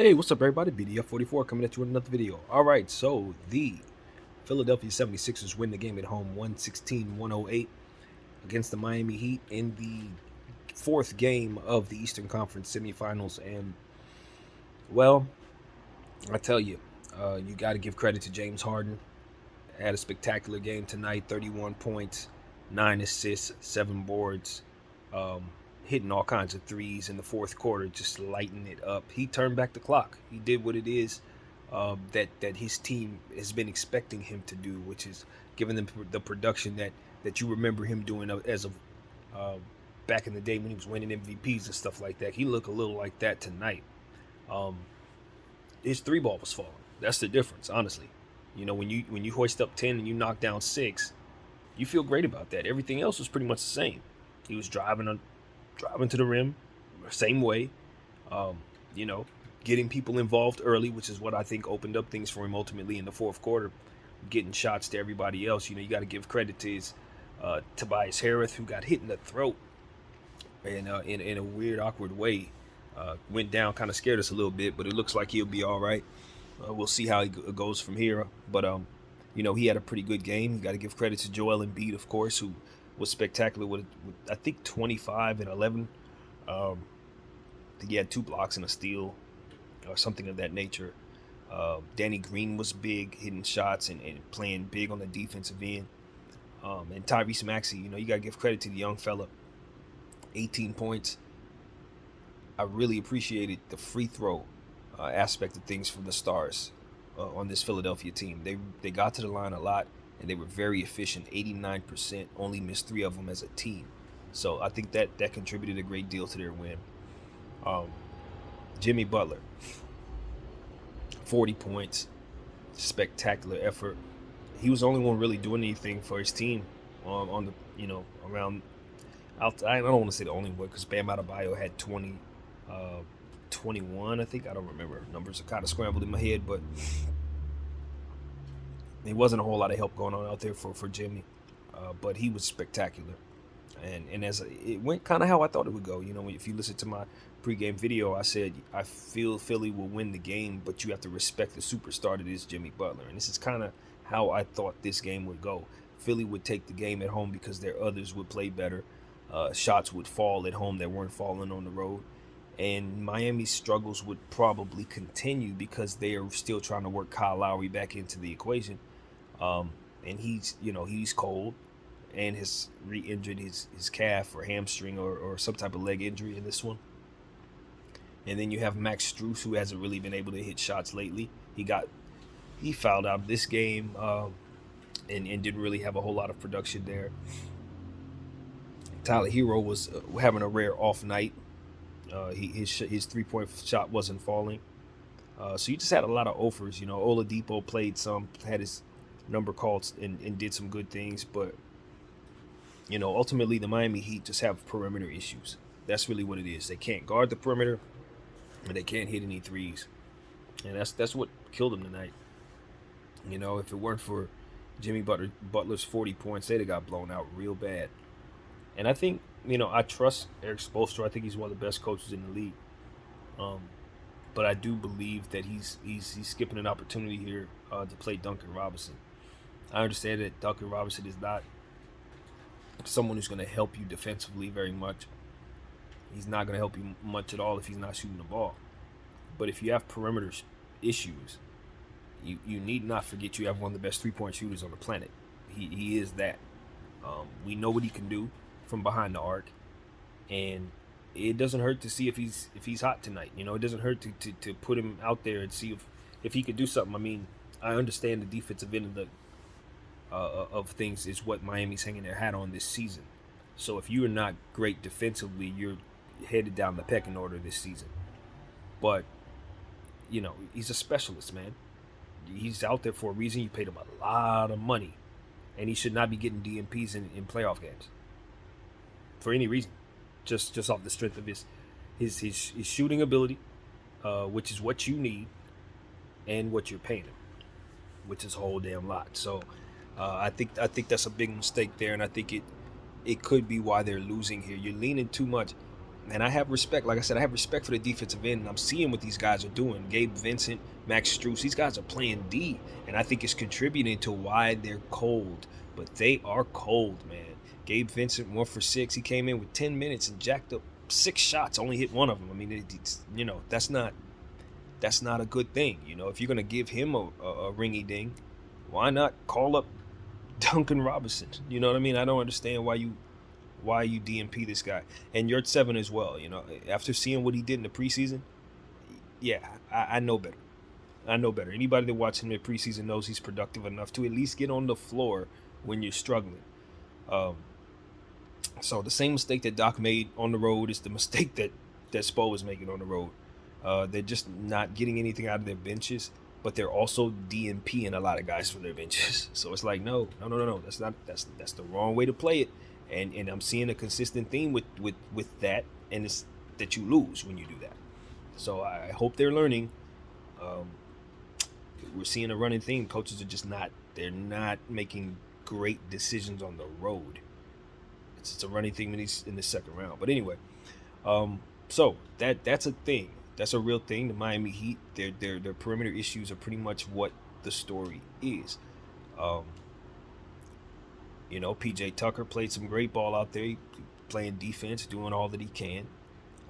Hey, what's up, everybody? BDF44 coming at you with another video. All right, so the Philadelphia 76ers win the game at home 116-108 against the Miami Heat in the fourth game of the Eastern Conference semifinals. And, well, I tell you, you got to give credit to James Harden. Had a spectacular game tonight, 31 points, 9 assists, 7 boards, um, hitting all kinds of threes in the fourth quarter, just lighting it up. He turned back the clock. He did what it is that his team has been expecting him to do, which is giving them the production that you remember him doing as of uh, back in the day when he was winning MVPs and stuff like that. He looked a little like that tonight. Um, his three ball was falling. That's the difference, honestly. You know, when you hoist up 10 and you knock down 6, you feel great about that. Everything else was pretty much the same. He was driving to the rim, same way. Um, you know, getting people involved early, which is what I think opened up things for him ultimately in the fourth quarter. Getting shots to everybody else. You know, you got to give credit to his Tobias Harris, who got hit in the throat and in a weird, awkward way. Went down, kind of scared us a little bit, but it looks like he'll be all right. We'll see how it goes from here. But you know, he had a pretty good game. You got to give credit to Joel Embiid, of course, who was spectacular with I think 25 and 11. Um, he had 2 blocks and a steal, or something of that nature. Danny Green was big, hitting shots and playing big on the defensive end. And Tyrese Maxey, you know, you got to give credit to the young fella. 18 points. I really appreciated the free throw aspect of things from the Stars on this Philadelphia team. They got to the line a lot and they were very efficient. 89%, only missed 3 of them as a team. So I think that contributed a great deal to their win. Um, Jimmy Butler, 40 points, spectacular effort. He was the only one really doing anything for his team on the around. I don't want to say the only one because Bam Adebayo had 20. 21, I think. I don't remember. Numbers are kind of scrambled in my head, but there wasn't a whole lot of help going on out there for Jimmy. But he was spectacular. And it went kind of how I thought it would go. You know, if you listen to my pregame video, I said I feel Philly will win the game, but you have to respect the superstar that is Jimmy Butler. And this is kind of how I thought this game would go. Philly would take the game at home because their others would play better. Shots would fall at home that weren't falling on the road. And Miami's struggles would probably continue because they are still trying to work Kyle Lowry back into the equation. And he's cold and has re-injured his calf or hamstring or some type of leg injury in this one. And then you have Max Strus, who hasn't really been able to hit shots lately. He fouled out this game and didn't really have a whole lot of production there. Tyler Hero was having a rare off night. His 3-point shot wasn't falling. So you just had a lot of offers. You know, Oladipo played some, had his number called and did some good things. But, you know, ultimately the Miami Heat just have perimeter issues. That's really what it is. They can't guard the perimeter and they can't hit any threes. And that's what killed them tonight. You know, if it weren't for Jimmy Butler's 40 points, they'd have got blown out real bad. And I think, you know, I trust Eric Spoelstra. I think he's one of the best coaches in the league. But I do believe that he's skipping an opportunity here to play Duncan Robinson. I understand that Duncan Robinson is not someone who's going to help you defensively very much. He's not going to help you much at all if he's not shooting the ball. But if you have perimeter issues, you need not forget you have one of the best 3-point shooters on the planet. He is that. We know what he can do from behind the arc, and it doesn't hurt to see if he's hot tonight. You know, it doesn't hurt to put him out there and see if he could do something. I mean, I understand the defensive end of things is what Miami's hanging their hat on this season. So if you are not great defensively, you're headed down the pecking order this season. But, you know, he's a specialist, man. He's out there for a reason. You paid him a lot of money, and he should not be getting DNPs in playoff games for any reason. Just off the strength of his shooting ability, which is what you need, and what you're paying him, which is a whole damn lot. So I think that's a big mistake there, and I think it could be why they're losing here. You're leaning too much. And I have respect. Like I said, I have respect for the defensive end, and I'm seeing what these guys are doing. Gabe Vincent, Max Strus, these guys are playing D, and I think it's contributing to why they're cold. But they are cold, man. Gabe Vincent, 1 for 6. He came in with 10 minutes and jacked up 6 shots, only hit one of them. I mean, that's not a good thing. If you're gonna give him a ringy ding, why not call up Duncan Robinson? You know what I mean? I don't understand why you DNP this guy. And you're at 7 as well. After seeing what he did in the preseason, yeah, I know better. I know better. Anybody that watched him in preseason knows he's productive enough to at least get on the floor when you're struggling. So the same mistake that Doc made on the road is the mistake that Spo is making on the road. They're just not getting anything out of their benches, but they're also DNPing a lot of guys from their benches. So it's like, no. That's the wrong way to play it. And I'm seeing a consistent theme with that, and it's that you lose when you do that. So I hope they're learning. We're seeing a running theme. Coaches are just they're not making great decisions on the road. It's a running theme in the second round. But anyway, so that's a thing. That's a real thing. The Miami Heat, their perimeter issues are pretty much what the story is. PJ Tucker played some great ball out there, playing defense, doing all that he can.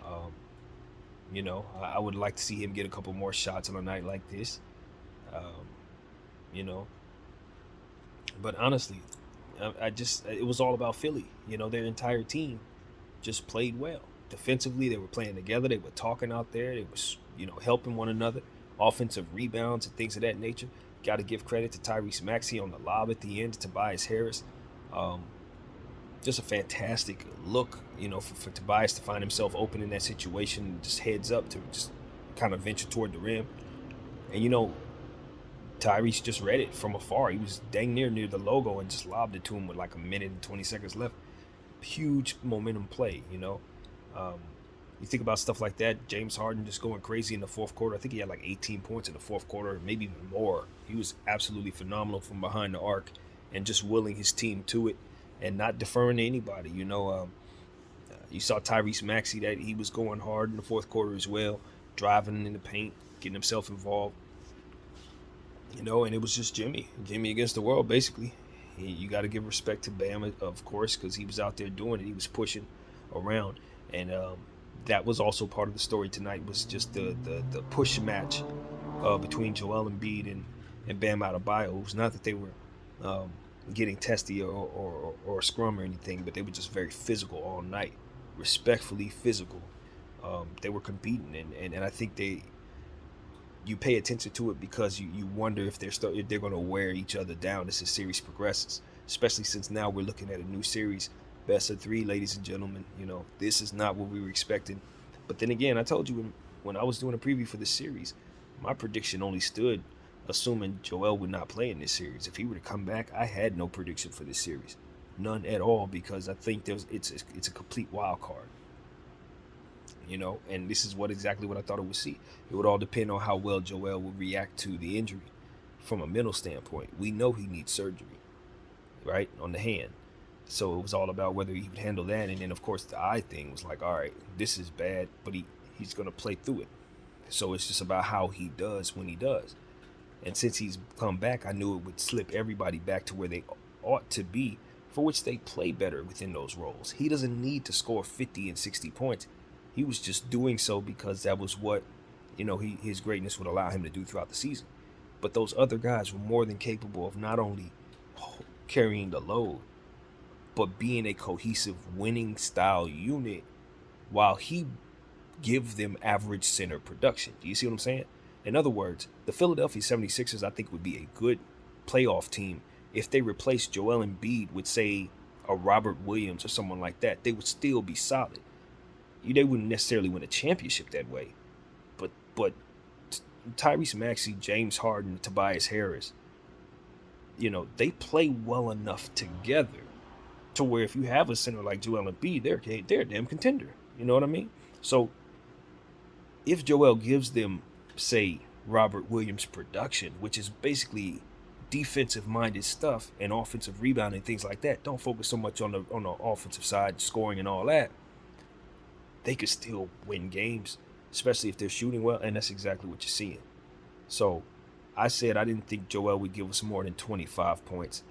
I would like to see him get a couple more shots on a night like this. But honestly, it was all about Philly. Their entire team just played well. Defensively, they were playing together. They were talking out there. They were, helping one another. Offensive rebounds and things of that nature. Got to give credit to Tyrese Maxey on the lob at the end, to Tobias Harris. Just a fantastic look, for Tobias to find himself open in that situation, just heads up to just kind of venture toward the rim. And, Tyrese just read it from afar. He was dang near the logo and just lobbed it to him with like a minute and 20 seconds left. Huge momentum play, You think about stuff like that. James Harden just going crazy in the fourth quarter. I think he had like 18 points in the fourth quarter, maybe even more. He was absolutely phenomenal from behind the arc and just willing his team to it and not deferring to anybody. You saw Tyrese Maxey, that he was going hard in the fourth quarter as well, driving in the paint, getting himself involved. And it was just Jimmy against the world, basically. You got to give respect to Bam, of course, because he was out there doing it. He was pushing around. And that was also part of the story tonight, was just the push match between Joel Embiid and Bam Adebayo. It was not that they were getting testy or scrum or anything, but they were just very physical all night, respectfully physical. They were competing, and I think you pay attention to it because you wonder if they're going to wear each other down as the series progresses, especially since now we're looking at a new series, best of 3, ladies and gentlemen. This is not what we were expecting. But then again, I told you when I was doing a preview for this series, my prediction only stood assuming Joel would not play in this series. If he were to come back, I had no prediction for this series, none at all, because I think it's a complete wild card. And this is exactly what I thought it would see. It would all depend on how well Joel would react to the injury from a mental standpoint. We know he needs surgery, right, on the hand. So it was all about whether he would handle that. And then, of course, the eye thing was like, all right, this is bad, but he's going to play through it. So it's just about how he does when he does. And since he's come back, I knew it would slip everybody back to where they ought to be, for which they play better within those roles. He doesn't need to score 50 and 60 points. He was just doing so because that was what, his greatness would allow him to do throughout the season. But those other guys were more than capable of not only carrying the load, but being a cohesive winning style unit while he gives them average center production. Do you see what I'm saying? In other words, the Philadelphia 76ers, I think, would be a good playoff team if they replaced Joel Embiid with, say, a Robert Williams or someone like that. They would still be solid. They wouldn't necessarily win a championship that way. But Tyrese Maxey, James Harden, Tobias Harris, they play well enough together to where if you have a center like Joel Embiid, they're a damn contender. You know what I mean? So if Joel gives them, say, Robert Williams production, which is basically defensive-minded stuff and offensive rebounding, things like that, don't focus so much on the offensive side, scoring and all that. they could still win games, especially if they're shooting well, and that's exactly what you're seeing. So I said I didn't think Joel would give us more than 25 points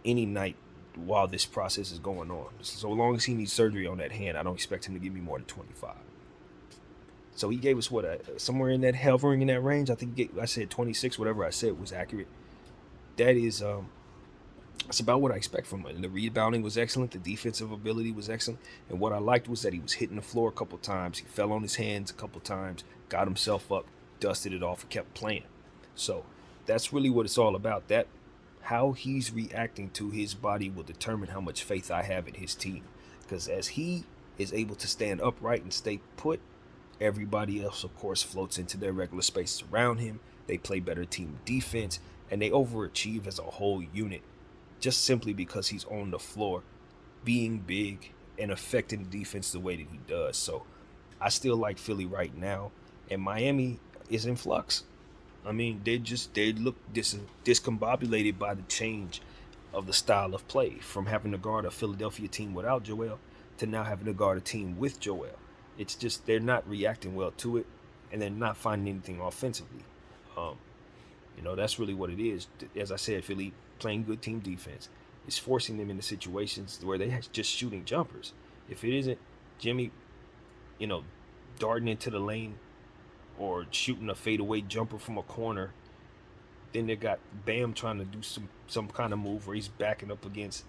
any night while this process is going on. So long as he needs surgery on that hand, I don't expect him to give me more than 25. So he gave us somewhere in that hovering in that range. I think I said 26. Whatever I said was accurate. That is that's about what I expect from him. And the rebounding was excellent. The defensive ability was excellent. And what I liked was that he was hitting the floor a couple times. He fell on his hands a couple times, got himself up, dusted it off, and kept playing. So that's really what it's all about. That how he's reacting to his body will determine how much faith I have in his team. Because as he is able to stand upright and stay put, everybody else, of course, floats into their regular spaces around him. They play better team defense, and they overachieve as a whole unit just simply because he's on the floor, being big and affecting the defense the way that he does. So I still like Philly right now, and Miami is in flux. I mean, they look discombobulated by the change of the style of play from having to guard a Philadelphia team without Joel to now having to guard a team with Joel. It's just they're not reacting well to it, and they're not finding anything offensively. Um, that's really what it is. As I said, Philly playing good team defense is forcing them into situations where they just shooting jumpers. If it isn't Jimmy, you know, darting into the lane or shooting a fadeaway jumper from a corner, then they got Bam trying to do some kind of move where he's backing up against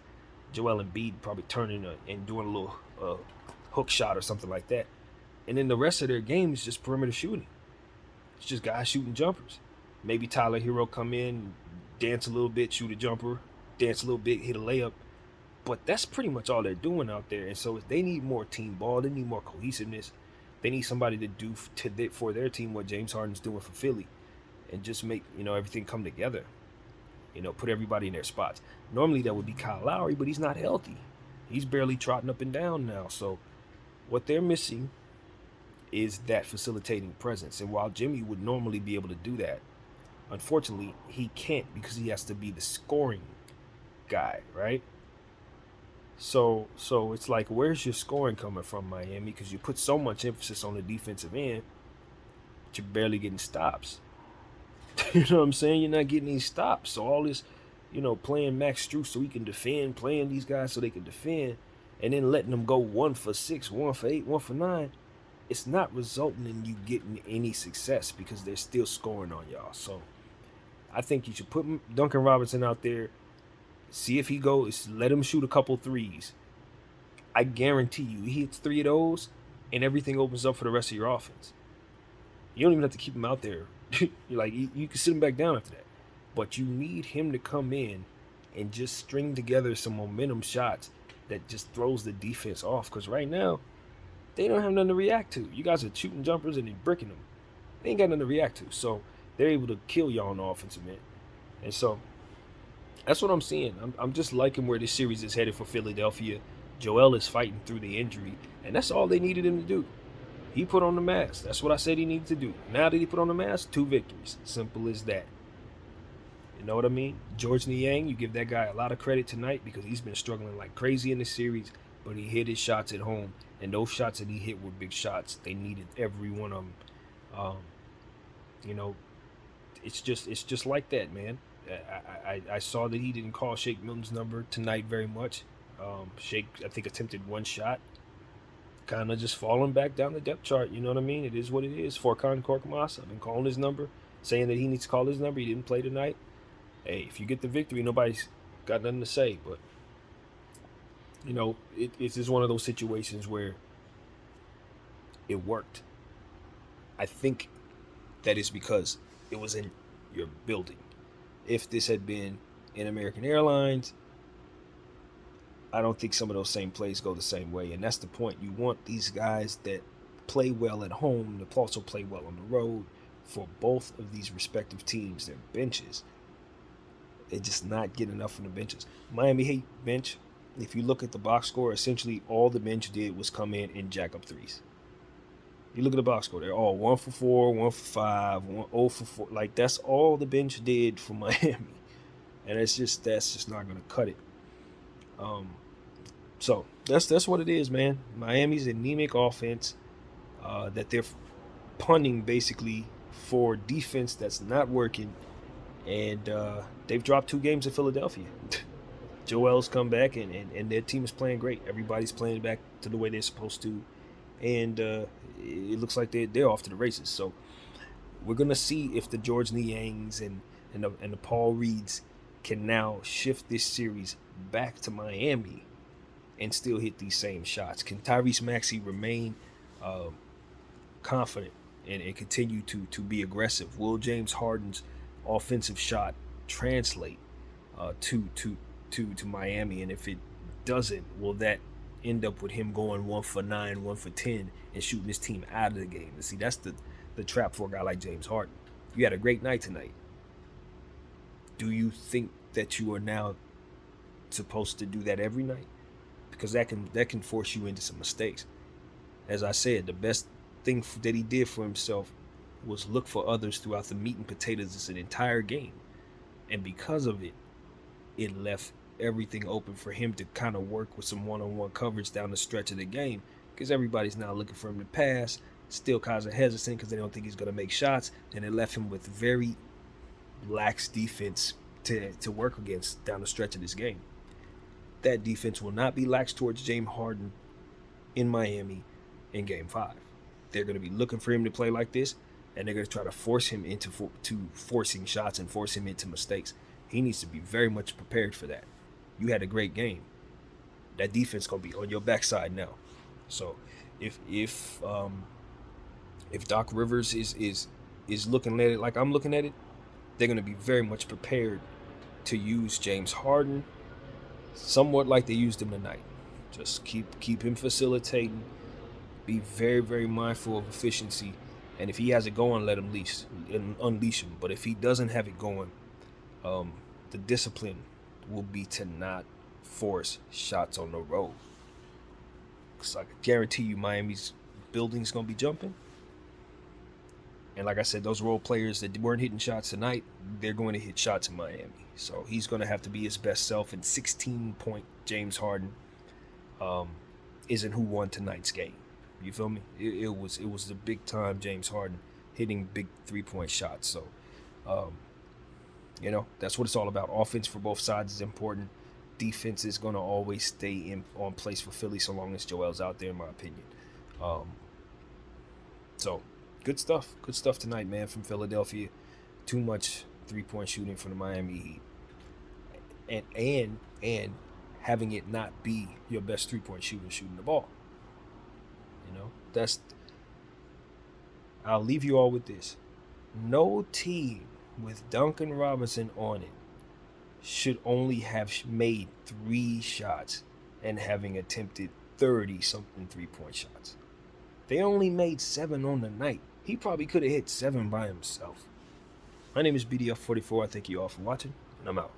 Joel Embiid, probably turning and doing a little hook shot or something like that. And then the rest of their game is just perimeter shooting. It's just guys shooting jumpers. Maybe Tyler Hero come in, dance a little bit, shoot a jumper, dance a little bit, hit a layup. But that's pretty much all they're doing out there. And so they need more team ball. They need more cohesiveness. They need somebody to do for their team what James Harden's doing for Philly, and just make everything come together. Put everybody in their spots. Normally that would be Kyle Lowry, but he's not healthy. He's barely trotting up and down now. So what they're missing is that facilitating presence. And while Jimmy would normally be able to do that, unfortunately he can't because he has to be the scoring guy, right? So it's like, where's your scoring coming from, Miami? Because you put so much emphasis on the defensive end, but you're barely getting stops. You know what I'm saying? You're not getting these stops. So all this, playing Max Strus so he can defend, playing these guys so they can defend, and then letting them go 1 for 6, 1 for 8, 1 for 9, it's not resulting in you getting any success because they're still scoring on y'all. So I think you should put Duncan Robinson out there, see if he goes, let him shoot a couple threes. I guarantee you, he hits 3 of those, and everything opens up for the rest of your offense. You don't even have to keep him out there. You can sit him back down after that. But you need him to come in and just string together some momentum shots that just throws the defense off. Because right now, they don't have nothing to react to. You guys are shooting jumpers and they're bricking them. They ain't got nothing to react to. So they're able to kill y'all on the offensive end. And so that's what I'm seeing. I'm just liking where this series is headed for Philadelphia. Joel is fighting through the injury, and that's all they needed him to do. He put on the mask. That's what I said he needed to do. Now that he put on the mask, 2 victories. Simple as that. You know what I mean? George Niang, you give that guy a lot of credit tonight because he's been struggling like crazy in the series, but he hit his shots at home, and those shots that he hit were big shots. They needed every one of them. It's just like that, man. I saw that he didn't call Shake Milton's number tonight very much. Shake, I think, attempted 1 shot. Kind of just falling back down the depth chart. You know what I mean? It is what it is. Furkan Korkmaz, I've been calling his number, saying that he needs to call his number. He didn't play tonight. Hey, if you get the victory, nobody's got nothing to say. But, it's just one of those situations where it worked. I think that is because it was in your building. If this had been in American Airlines, I don't think some of those same plays go the same way. And that's the point. You want these guys that play well at home to also play well on the road for both of these respective teams. Their benches, they're just not getting enough from the benches. Miami Heat bench, if you look at the box score, essentially all the bench did was come in and jack up threes. You look at the box score, they're all 1 for 4, 1 for 5, 0 for 4. Like, that's all the bench did for Miami. And that's just not going to cut it. So that's what it is, man. Miami's anemic offense that they're punting basically for defense that's not working, and they've dropped 2 games in Philadelphia. Joel's come back, and their team is playing great. Everybody's playing back to the way they're supposed to, and it looks like they're off to the races. So we're gonna see if the George Niangs and the Paul Reeds can now shift this series back to Miami and still hit these same shots. Can Tyrese Maxey remain uh, confident and continue to be aggressive? Will James Harden's offensive shot translate to Miami? And if it doesn't, will that end up with him going 1 for 9, 1 for 10, and shooting his team out of the game? And see, that's the trap for a guy like James Harden. You had a great night tonight. Do you think that you are now supposed to do that every night? Because that can force you into some mistakes. As I said, the best thing that he did for himself was look for others throughout the meat and potatoes of an entire game. And because of it, it left everything open for him to kind of work with some one-on-one coverage down the stretch of the game, because everybody's now looking for him to pass. Still kind of hesitant because they don't think he's going to make shots, and it left him with very lax defense to work against down the stretch of this game. That defense will not be lax towards James Harden in Miami in Game 5. They're going to be looking for him to play like this, and they're going to try to force him into forcing shots and force him into mistakes. He needs to be very much prepared for that. You had a great game. That defense going to be on your backside now. So if Doc Rivers is looking at it like I'm looking at it, they're going to be very much prepared to use James Harden somewhat like they used him tonight. Just keep him facilitating. Be very, very mindful of efficiency. And if he has it going, let him unleash him. But if he doesn't have it going, the discipline will be to not force shots on the road. Because I can guarantee you Miami's building's going to be jumping. And like I said, those role players that weren't hitting shots tonight, they're going to hit shots in Miami. So he's going to have to be his best self. And 16-point James Harden isn't who won tonight's game. You feel me? It was the big time James Harden hitting big 3-point shots. So, that's what it's all about. Offense for both sides is important. Defense is going to always stay on place for Philly so long as Joel's out there, in my opinion. So, good stuff. Good stuff tonight, man, from Philadelphia. Too much 3-point shooting from the Miami Heat. And having it not be your best 3-point shooter shooting the ball. I'll leave you all with this. No team with Duncan Robinson on it should only have made 3 shots and having attempted 30-something 3-point shots. They only made 7 on the night. He probably could have hit 7 by himself. My name is BDF44. I thank you all for watching, and I'm out.